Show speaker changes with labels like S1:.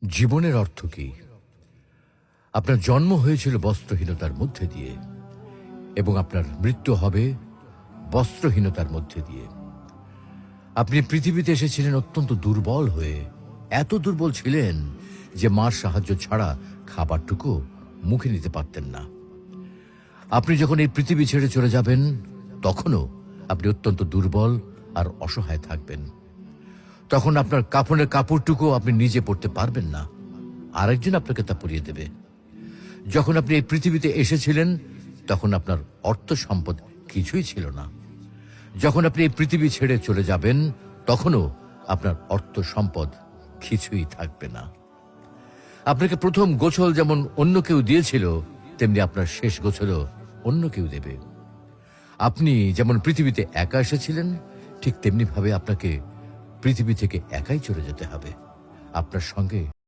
S1: জীবনের অর্থ কি? আপনার জন্ম হয়েছিল বস্ত্রহীনতার মধ্যে দিয়ে এবং আপনার মৃত্যু হবে বস্ত্রহীনতার মধ্যে দিয়ে। আপনি পৃথিবীতে এসেছিলেন অত্যন্ত দুর্বল হয়ে। এত দুর্বল ছিলেন যে মার সাহায্য ছাড়া খাবারটুকু মুখে নিতে পারতেন না। আপনি যখন এই পৃথিবী ছেড়ে চলে যাবেন, তখনও আপনি অত্যন্ত দুর্বল আর অসহায় থাকবেন। তখন আপনার কাফনের কাপড়টুকু আপনি নিজে পরতে পারবেন না, আরেকজন আপনাকে তা পরিয়ে দেবে। যখন আপনি এই পৃথিবীতে এসেছিলেন, তখন আপনার অর্থ সম্পদ কিছুই ছিল না। যখন আপনি এই পৃথিবী ছেড়ে চলে যাবেন, তখনও আপনার অর্থ সম্পদ কিছুই থাকবে না। আপনাকে প্রথম গোছল যেমন অন্য কেউ দিয়েছিল, তেমনি আপনার শেষ গোছলও অন্য কেউ দেবে। আপনি যেমন পৃথিবীতে একা এসেছিলেন, ঠিক তেমনি ভাবে আপনাকে পৃথিবী থেকে একাই চলে যেতে হবে। আপনার সঙ্গে